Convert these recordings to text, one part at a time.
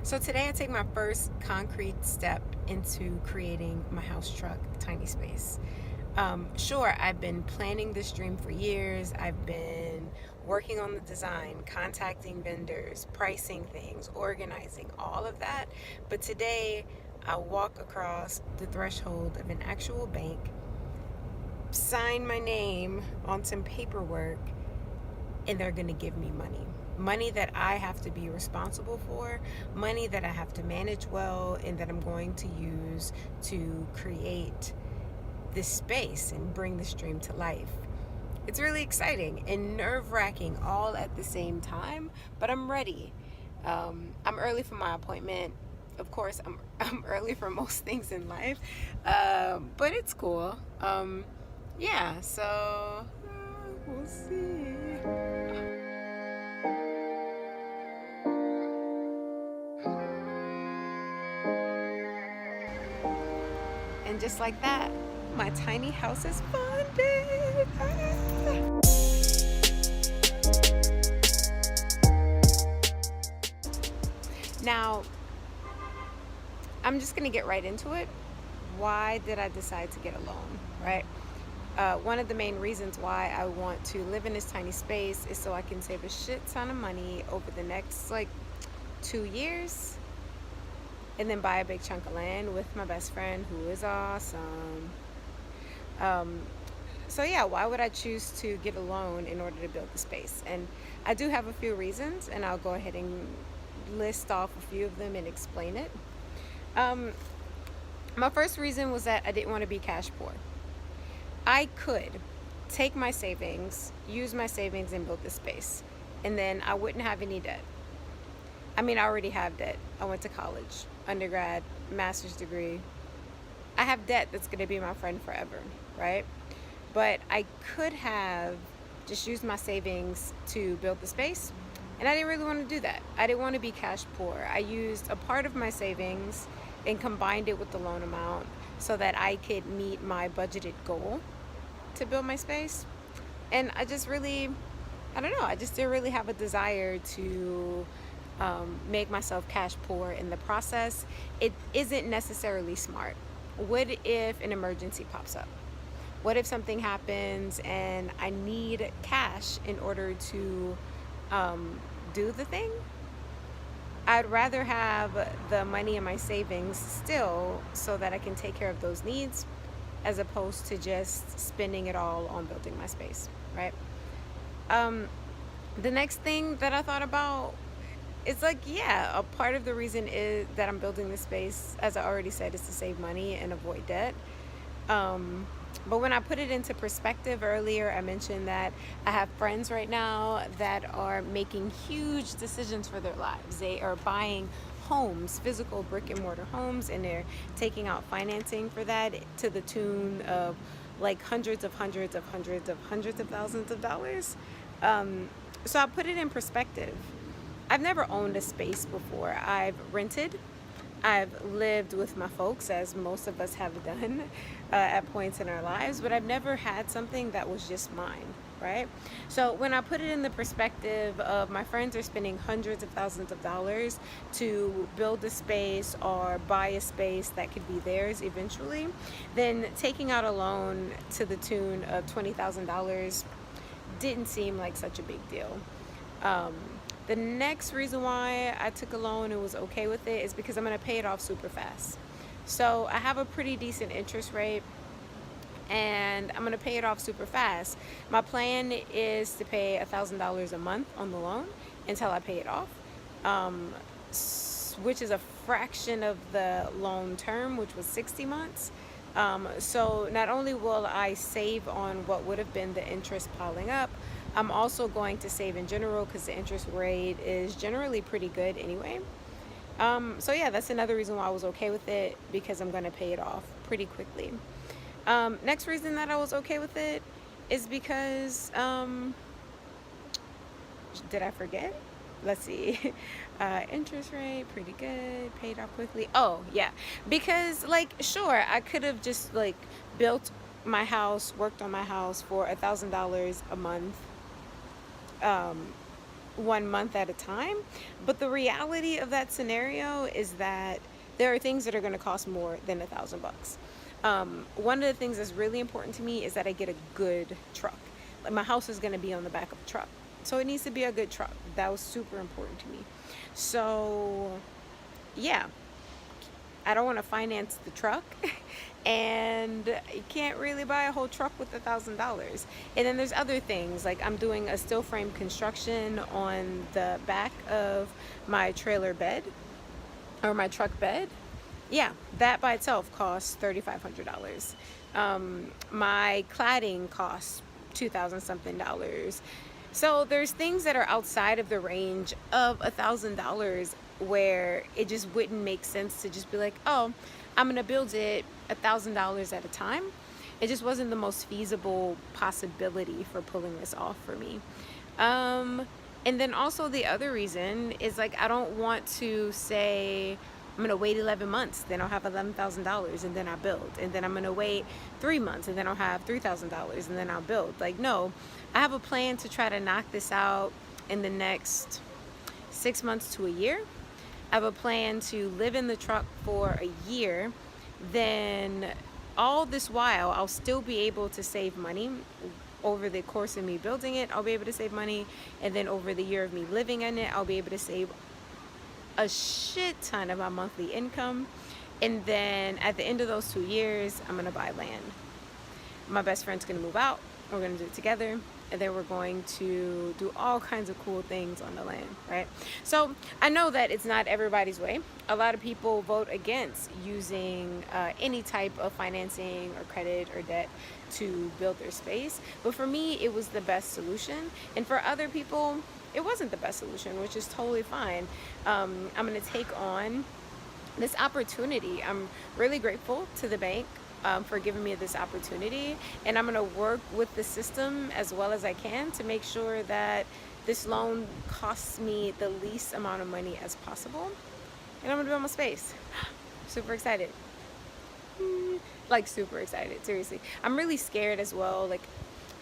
So today I take my first concrete step into creating my house truck, Tiny Space. Sure, I've been planning this dream for years. I've been working on the design, contacting vendors, pricing things, organizing, all of that. But today I walk across the threshold of an actual bank, sign my name on some paperwork, and they're going to give me money. Money that I have to be responsible for, money that I have to manage well, and that I'm going to use to create this space and bring this dream to life. It's really exciting and nerve-wracking all at the same time, but I'm ready. I'm early for my appointment. Of course, I'm early for most things in life, but it's cool. Yeah, so we'll see. And just like that, my tiny house is funded. Ah! Now, I'm just gonna get right into it. Why did I decide to get a loan, right? One of the main reasons why I want to live in this tiny space is so I can save a shit ton of money over the next 2 years, and then buy a big chunk of land with my best friend, who is awesome. Um, so yeah, why would I choose to get a loan in order to build the space? And I do have a few reasons, and I'll go ahead and list off a few of them and explain it. Um, my first reason was that I didn't want to be cash poor. I could take my savings, use my savings, and build this space, and then I wouldn't have any debt. I mean, I already have debt. I went to college, undergrad, master's degree. I have debt that's going to be my friend forever, right? But I could have just used my savings to build the space, and I didn't really want to do that. I didn't want to be cash poor. I used a part of my savings and combined it with the loan amount so that I could meet my budgeted goal to build my space. And I just really, I don't know, I just didn't really have a desire to make myself cash poor in the process. It isn't necessarily smart. What if an emergency pops up? What if something happens and I need cash in order to do the thing? I'd rather have the money in my savings still so that I can take care of those needs, as opposed to just spending it all on building my space, right? The next thing that I thought about, it's a part of the reason is that I'm building this space, as I already said, is to save money and avoid debt. But when I put it into perspective earlier, I mentioned that I have friends right now that are making huge decisions for their lives. They are buying homes, physical brick and mortar homes, and they're taking out financing for that to the tune of hundreds of thousands of dollars. So I put it in perspective. I've never owned a space before. I've rented. I've lived with my folks, as most of us have done at points in our lives, but I've never had something that was just mine, right? So when I put it in the perspective of my friends are spending hundreds of thousands of dollars to build a space or buy a space that could be theirs eventually, then taking out a loan to the tune of $20,000 didn't seem like such a big deal. The next reason why I took a loan and was okay with it is because I'm going to pay it off super fast. So I have a pretty decent interest rate, and I'm going to pay it off super fast. My plan is to pay $1,000 a month on the loan until I pay it off, which is a fraction of the loan term, which was 60 months. So not only will I save on what would have been the interest piling up, I'm also going to save in general because the interest rate is generally pretty good anyway. So yeah, that's another reason why I was okay with it, because I'm going to pay it off pretty quickly. Next reason that I was okay with it is because, did I forget? Let's see. Interest rate, pretty good, paid off quickly. Oh yeah, because sure, I could have just built my house, worked on my house for $1,000 a month, 1 month at a time. But the reality of that scenario is that there are things that are going to cost more than $1,000. One of the things that's really important to me is that I get a good truck. Like my house is going to be on the back of a truck, so it needs to be a good truck. That was super important to me. So yeah, I don't want to finance the truck, and you can't really buy a whole truck with $1,000. And then there's other things, like I'm doing a steel frame construction on the back of my trailer bed, or my truck bed. Yeah, that by itself costs $3,500. My cladding costs 2,000 something dollars. So there's things that are outside of the range of $1,000 where it just wouldn't make sense to just be like, oh, I'm gonna build it $1,000 at a time. It just wasn't the most feasible possibility for pulling this off for me. And then also the other reason is, like, I don't want to say I'm gonna wait 11 months, then I'll have $11,000 and then I'll build. And then I'm gonna wait 3 months and then I'll have $3,000 and then I'll build. Like, no, I have a plan to try to knock this out in the next 6 months to a year. I have a plan to live in the truck for a year. Then all this while, I'll still be able to save money. Over the course of me building it, I'll be able to save money. And then over the year of me living in it, I'll be able to save a shit ton of my monthly income. And then at the end of those 2 years, I'm gonna buy land. My best friend's gonna move out. We're gonna do it together. And then we're going to do all kinds of cool things on the land, right? So I know that it's not everybody's way. A lot of people vote against using any type of financing or credit or debt to build their space. But for me, it was the best solution. And for other people, it wasn't the best solution, which is totally fine. I'm gonna take on this opportunity. I'm really grateful to the bank for giving me this opportunity, and I'm gonna work with the system as well as I can to make sure that this loan costs me the least amount of money as possible. And I'm gonna build my space. Super excited. Like, super excited, seriously. I'm really scared as well. Like,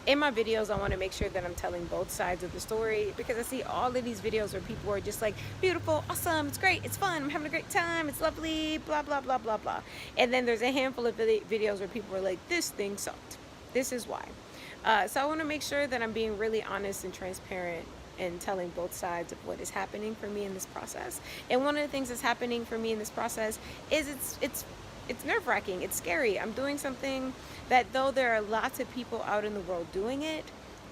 in my videos, I want to make sure that I'm telling both sides of the story, because I see all of these videos where people are just like, beautiful, awesome, it's great, it's fun, I'm having a great time, it's lovely, blah, blah, blah, blah, blah. And then there's a handful of videos where people are like, this thing sucked. This is why. So I want to make sure that I'm being really honest and transparent and telling both sides of what is happening for me in this process. And one of the things that's happening for me in this process is it's nerve-wracking, it's scary. I'm doing something that, though there are lots of people out in the world doing it,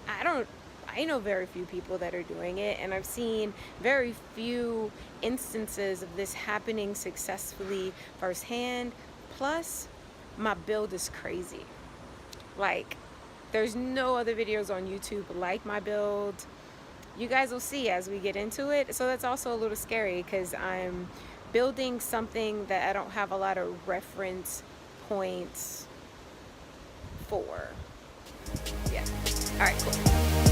I know very few people that are doing it, and I've seen very few instances of this happening successfully firsthand. Plus, my build is crazy. Like, there's no other videos on YouTube like my build. You guys will see as we get into it. So that's also a little scary, because I'm building something that I don't have a lot of reference points for. Yeah. All right, cool.